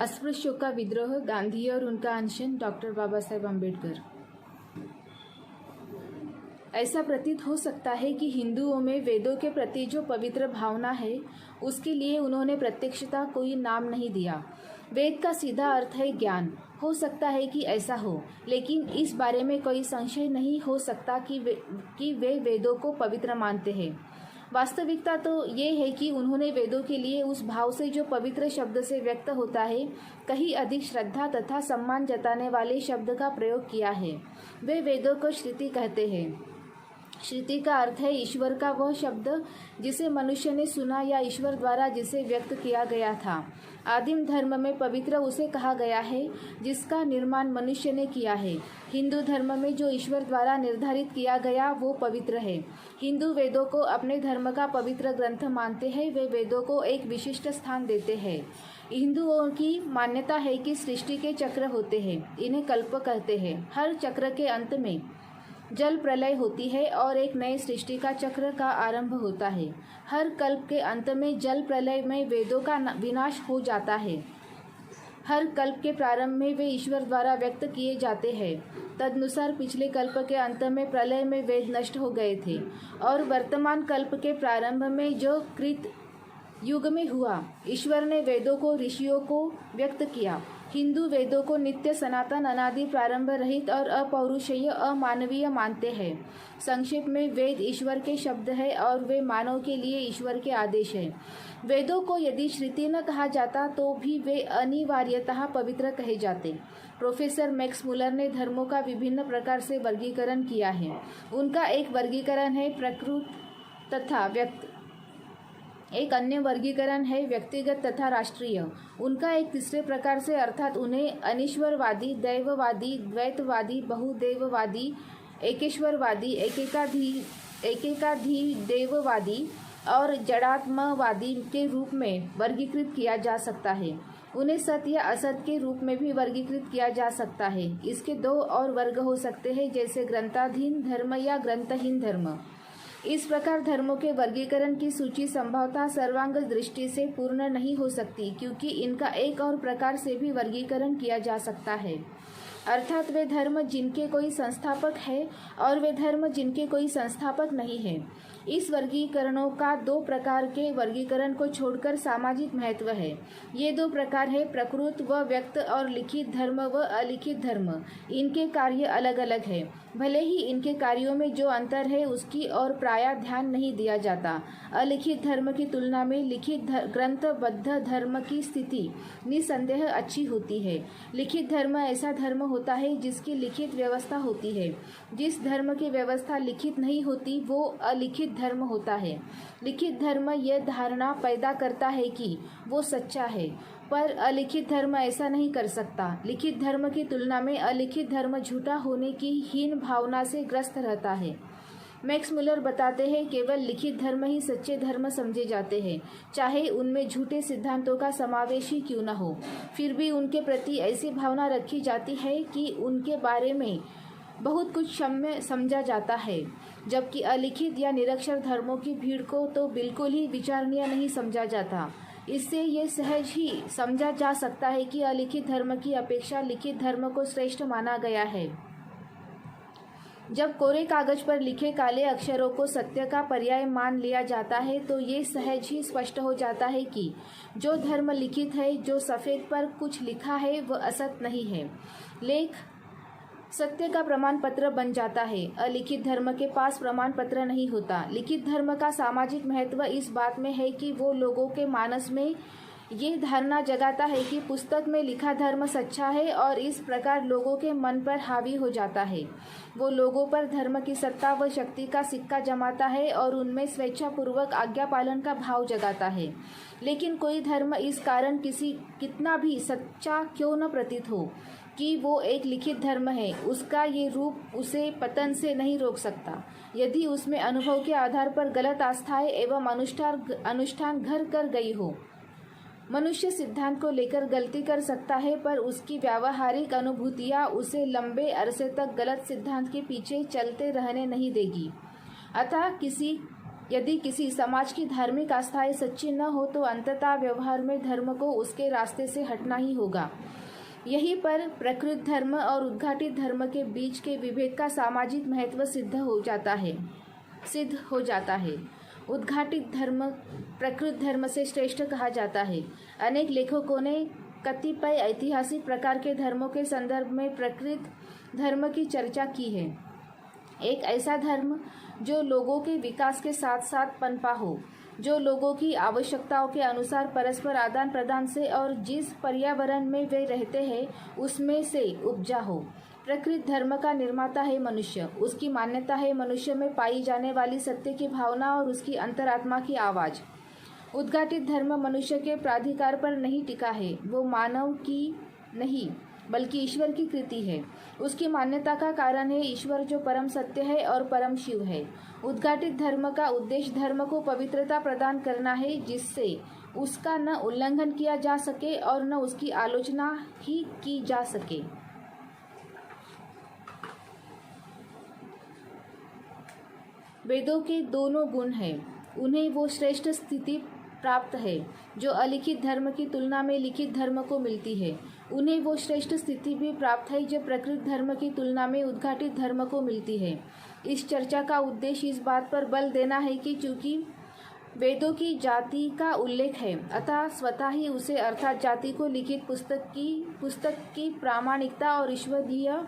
अस्पृश्यों का विद्रोह, गांधी और उनका अनशन, डॉक्टर बाबा साहेब अम्बेडकर। ऐसा प्रतीत हो सकता है कि हिंदुओं में वेदों के प्रति जो पवित्र भावना है उसके लिए उन्होंने प्रत्यक्षता कोई नाम नहीं दिया। वेद का सीधा अर्थ है ज्ञान। हो सकता है कि ऐसा हो, लेकिन इस बारे में कोई संशय नहीं हो सकता कि वे वेदों को पवित्र मानते हैं। वास्तविकता तो ये है कि उन्होंने वेदों के लिए उस भाव से जो पवित्र शब्द से व्यक्त होता है कहीं अधिक श्रद्धा तथा सम्मान जताने वाले शब्द का प्रयोग किया है। वे वेदों को श्रुति कहते हैं। श्रुति का अर्थ है ईश्वर का वह शब्द जिसे मनुष्य ने सुना या ईश्वर द्वारा जिसे व्यक्त किया गया था। आदिम धर्म में पवित्र उसे कहा गया है जिसका निर्माण मनुष्य ने किया है। हिंदू धर्म में जो ईश्वर द्वारा निर्धारित किया गया वो पवित्र है। हिंदू वेदों को अपने धर्म का पवित्र ग्रंथ मानते हैं। वे वेदों को एक विशिष्ट स्थान देते हैं। हिंदुओं की मान्यता है कि सृष्टि के चक्र होते हैं, इन्हें कल्प कहते हैं। हर चक्र के अंत में जल प्रलय होती है और एक नए सृष्टि का चक्र का आरंभ होता है। हर कल्प के अंत में जल प्रलय में वेदों का विनाश हो जाता है। हर कल्प के प्रारंभ में वे ईश्वर द्वारा व्यक्त किए जाते हैं। तदनुसार पिछले कल्प के अंत में प्रलय में वेद नष्ट हो गए थे और वर्तमान कल्प के प्रारंभ में जो कृत युग में हुआ, ईश्वर ने वेदों को ऋषियों को व्यक्त किया। हिंदू वेदों को नित्य, सनातन, अनादि, प्रारंभ रहित और अपौरुषेय, अमानवीय मानते हैं। संक्षेप में वेद ईश्वर के शब्द है और वे मानव के लिए ईश्वर के आदेश है। वेदों को यदि श्रुति न कहा जाता तो भी वे अनिवार्यतः पवित्र कहे जाते। प्रोफेसर मैक्स मुलर ने धर्मों का विभिन्न प्रकार से वर्गीकरण किया है। उनका एक वर्गीकरण है प्रकृत तथा व्यक्त, एक अन्य वर्गीकरण है व्यक्तिगत तथा राष्ट्रीय। उनका एक तीसरे प्रकार से अर्थात उन्हें अनीश्वरवादी, दैववादी, द्वैतवादी, बहुदेववादी, एकेश्वरवादी, एकेकाधिदेववादी और जड़ात्मवादी के रूप में वर्गीकृत किया जा सकता है। उन्हें सत्य या असत के रूप में भी वर्गीकृत किया जा सकता है। इसके दो और वर्ग हो सकते हैं, जैसे ग्रंथाधीन धर्म या ग्रंथहीन धर्म। इस प्रकार धर्मों के वर्गीकरण की सूची संभवतः सर्वांग दृष्टि से पूर्ण नहीं हो सकती, क्योंकि इनका एक और प्रकार से भी वर्गीकरण किया जा सकता है, अर्थात वे धर्म जिनके कोई संस्थापक है और वे धर्म जिनके कोई संस्थापक नहीं है। इस वर्गीकरणों का दो प्रकार के वर्गीकरण को छोड़कर सामाजिक महत्व है। ये दो प्रकार है प्रकृत व व्यक्त और लिखित धर्म व अलिखित धर्म। इनके कार्य अलग अलग है, भले ही इनके कार्यों में जो अंतर है उसकी ओर प्रायः ध्यान नहीं दिया जाता। अलिखित धर्म की तुलना में लिखित ग्रंथबद्ध धर्म की स्थिति निसंदेह अच्छी होती है। लिखित धर्म ऐसा धर्म होता है जिसकी लिखित व्यवस्था होती है। जिस धर्म की व्यवस्था लिखित नहीं होती वो अलिखित धर्म होता है। लिखित धर्म यह धारणा पैदा करता है कि वो सच्चा है, पर अलिखित धर्म ऐसा नहीं कर सकता। लिखित धर्म की तुलना में अलिखित धर्म झूठा होने की हीन भावना से ग्रस्त रहता है। मैक्स मुलर बताते हैं केवल लिखित धर्म ही सच्चे धर्म समझे जाते हैं, चाहे उनमें झूठे सिद्धांतों का समावेश ही क्यों न हो। फिर भी उनके प्रति ऐसी भावना रखी जाती है कि उनके बारे में बहुत कुछ क्षम्य समझा जाता है, जबकि अलिखित या निरक्षर धर्मों की भीड़ को तो बिल्कुल ही विचारणीय नहीं समझा जाता। इससे ये सहज ही समझा जा सकता है कि अलिखित धर्म की अपेक्षा लिखित धर्म को श्रेष्ठ माना गया है। जब कोरे कागज पर लिखे काले अक्षरों को सत्य का पर्याय मान लिया जाता है तो ये सहज ही स्पष्ट हो जाता है कि जो धर्म लिखित है, जो सफ़ेद पर कुछ लिखा है, वह असत नहीं है। लेख सत्य का प्रमाण पत्र बन जाता है। अलिखित धर्म के पास प्रमाण पत्र नहीं होता। लिखित धर्म का सामाजिक महत्व इस बात में है कि वो लोगों के मानस में ये धारणा जगाता है कि पुस्तक में लिखा धर्म सच्चा है और इस प्रकार लोगों के मन पर हावी हो जाता है। वो लोगों पर धर्म की सत्ता व शक्ति का सिक्का जमाता है और उनमें स्वेच्छापूर्वक आज्ञा पालन का भाव जगाता है। लेकिन कोई धर्म इस कारण कितना भी सच्चा क्यों न प्रतीत हो कि वो एक लिखित धर्म है, उसका ये रूप उसे पतन से नहीं रोक सकता। यदि उसमें अनुभव के आधार पर गलत आस्थाएं एवं अनुष्ठान घर कर गई हो। मनुष्य सिद्धांत को लेकर गलती कर सकता है, पर उसकी व्यावहारिक अनुभूतियाँ उसे लंबे अरसे तक गलत सिद्धांत के पीछे चलते रहने नहीं देगी। अतः किसी यदि किसी समाज की धार्मिक आस्थाएं सच्ची न हो तो अंततः व्यवहार में धर्म को उसके रास्ते से हटना ही होगा। यहीं पर प्रकृत धर्म और उद्घाटित धर्म के बीच के विभेद का सामाजिक महत्व सिद्ध हो जाता है। उद्घाटित धर्म प्रकृत धर्म से श्रेष्ठ कहा जाता है। अनेक लेखकों ने कतिपय ऐतिहासिक प्रकार के धर्मों के संदर्भ में प्रकृत धर्म की चर्चा की है। एक ऐसा धर्म जो लोगों के विकास के साथ साथ पनपा हो, जो लोगों की आवश्यकताओं के अनुसार परस्पर आदान प्रदान से और जिस पर्यावरण में वे रहते हैं उसमें से उपजा हो। प्रकृत धर्म का निर्माता है मनुष्य। उसकी मान्यता है मनुष्य में पाई जाने वाली सत्य की भावना और उसकी अंतरात्मा की आवाज़। उद्घाटित धर्म मनुष्य के प्राधिकार पर नहीं टिका है। वो मानव की नहीं बल्कि ईश्वर की कृति है। उसकी मान्यता का कारण है ईश्वर जो परम सत्य है और परम शिव है। उद्घाटित धर्म का उद्देश्य धर्म को पवित्रता प्रदान करना है, जिससे उसका न उल्लंघन किया जा सके और न उसकी आलोचना ही की जा सके। वेदों के दोनों गुण हैं। उन्हें वो श्रेष्ठ स्थिति प्राप्त है जो अलिखित धर्म की तुलना में लिखित धर्म को मिलती है। उन्हें वो श्रेष्ठ स्थिति भी प्राप्त है जो प्रकृत धर्म की तुलना में उद्घाटित धर्म को मिलती है। इस चर्चा का उद्देश्य इस बात पर बल देना है कि चूंकि वेदों की जाति का उल्लेख है, अतः स्वतः ही उसे अर्थात जाति को लिखित पुस्तक की प्रामाणिकता और ईश्वरीय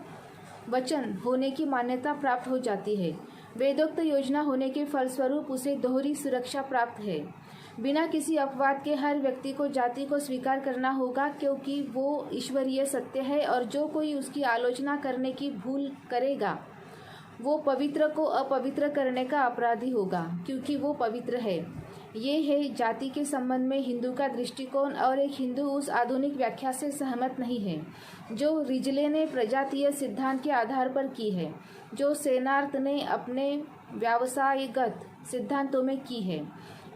वचन होने की मान्यता प्राप्त हो जाती है। वेदोक्त योजना होने के फलस्वरूप उसे दोहरी सुरक्षा प्राप्त है। बिना किसी अपवाद के हर व्यक्ति को जाति को स्वीकार करना होगा, क्योंकि वो ईश्वरीय सत्य है और जो कोई उसकी आलोचना करने की भूल करेगा वो पवित्र को अपवित्र करने का अपराधी होगा, क्योंकि वो पवित्र है। ये है जाति के संबंध में हिंदू का दृष्टिकोण, और एक हिंदू उस आधुनिक व्याख्या से सहमत नहीं है जो रिजले ने प्रजातीय सिद्धांत के आधार पर की है, जो सेनार्थ ने अपने व्यावसायिगत सिद्धांतों में की है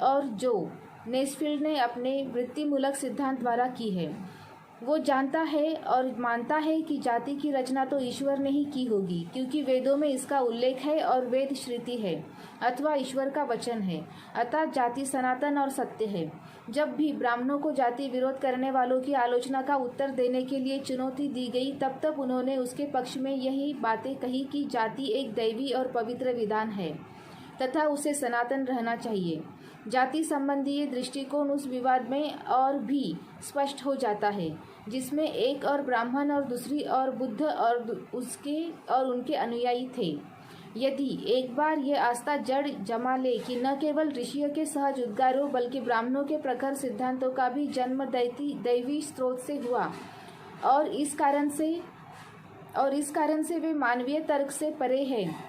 और जो नेस्फील्ड ने अपने वृत्तिमूलक सिद्धांत द्वारा की है। वो जानता है और मानता है कि जाति की रचना तो ईश्वर ने ही की होगी, क्योंकि वेदों में इसका उल्लेख है और वेद श्रुति है अथवा ईश्वर का वचन है। अतः जाति सनातन और सत्य है। जब भी ब्राह्मणों को जाति विरोध करने वालों की आलोचना का उत्तर देने के लिए चुनौती दी गई, तब तक उन्होंने उसके पक्ष में यही बातें कही कि जाति एक दैवी और पवित्र विधान है तथा उसे सनातन रहना चाहिए। जाति संबंधी ये दृष्टिकोण उस विवाद में और भी स्पष्ट हो जाता है जिसमें एक और ब्राह्मण और दूसरी और बुद्ध और उनके अनुयायी थे। यदि एक बार ये आस्था जड़ जमा ले कि न केवल ऋषियों के सहज उद्गारों बल्कि ब्राह्मणों के प्रखर सिद्धांतों का भी जन्म दैवी स्रोत से हुआ और इस कारण से वे मानवीय तर्क से परे हैं,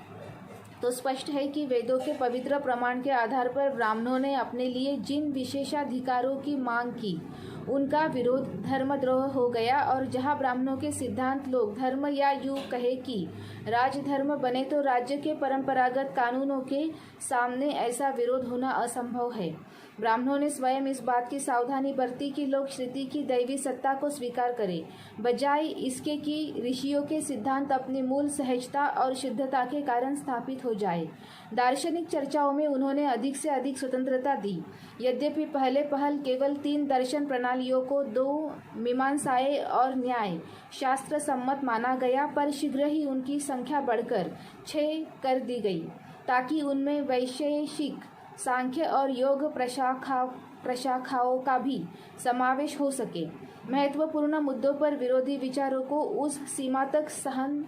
तो स्पष्ट है कि वेदों के पवित्र प्रमाण के आधार पर ब्राह्मणों ने अपने लिए जिन विशेषाधिकारों की मांग की उनका विरोध धर्मद्रोह हो गया। और जहां ब्राह्मणों के सिद्धांत लोग धर्म या यूं कहे कि राजधर्म बने, तो राज्य के परंपरागत कानूनों के सामने ऐसा विरोध होना असंभव है। ब्राह्मणों ने स्वयं इस बात की सावधानी बरती कि लोग श्रुति की दैवी सत्ता को स्वीकार करें, बजाय इसके कि ऋषियों के सिद्धांत अपनी मूल सहजता और शुद्धता के कारण स्थापित हो जाए। दार्शनिक चर्चाओं में उन्होंने अधिक से अधिक स्वतंत्रता दी। यद्यपि पहले पहल केवल 3 दर्शन प्रणालियों को 2 मीमांसाएं और न्याय शास्त्र सम्मत माना गया, पर शीघ्र ही उनकी संख्या बढ़कर 6 कर दी गई, ताकि उनमें वैशेषिक सांख्य और योग प्रशाखाओं का भी समावेश हो सके। महत्वपूर्ण मुद्दों पर विरोधी विचारों को उस सीमा तक सहन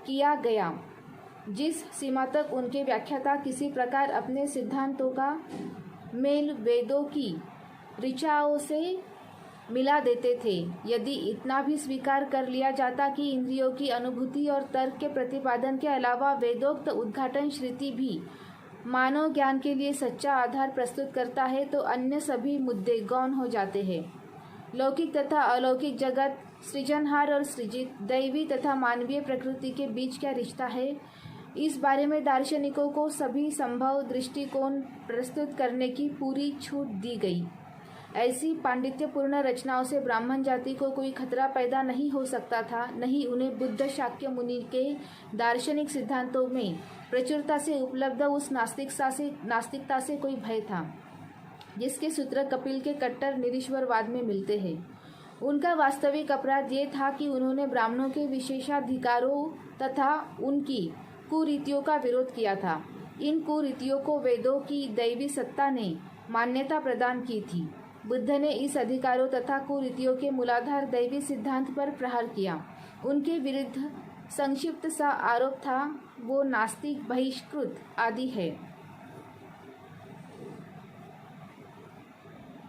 किया गया जिस सीमा तक उनके व्याख्याता किसी प्रकार अपने सिद्धांतों का मेल वेदों की ऋचाओं से मिला देते थे। यदि इतना भी स्वीकार कर लिया जाता कि इंद्रियों की अनुभूति और तर्क के प्रतिपादन के अलावा वेदोक्त उद्घाटन श्रुति भी मानव ज्ञान के लिए सच्चा आधार प्रस्तुत करता है, तो अन्य सभी मुद्दे गौण हो जाते हैं। लौकिक तथा अलौकिक जगत, सृजनहार और सृजित, दैवी तथा मानवीय प्रकृति के बीच क्या रिश्ता है, इस बारे में दार्शनिकों को सभी संभव दृष्टिकोण प्रस्तुत करने की पूरी छूट दी गई। ऐसी पांडित्यपूर्ण रचनाओं से ब्राह्मण जाति को कोई खतरा पैदा नहीं हो सकता था, नहीं उन्हें बुद्ध शाक्य मुनि के दार्शनिक सिद्धांतों में प्रचुरता से उपलब्ध उस नास्तिकता से कोई भय था जिसके सूत्र कपिल के कट्टर निरीश्वरवाद में मिलते हैं। उनका वास्तविक अपराध ये था कि उन्होंने ब्राह्मणों के विशेषाधिकारों तथा उनकी कुरीतियों का विरोध किया था। इन कुरीतियों को वेदों की दैवी सत्ता ने मान्यता प्रदान की थी। बुद्ध ने इस अधिकारों तथा कुरीतियों के मूलाधार दैवी सिद्धांत पर प्रहार किया। उनके विरुद्ध संक्षिप्त सा आरोप था वो नास्तिक, बहिष्कृत आदि है।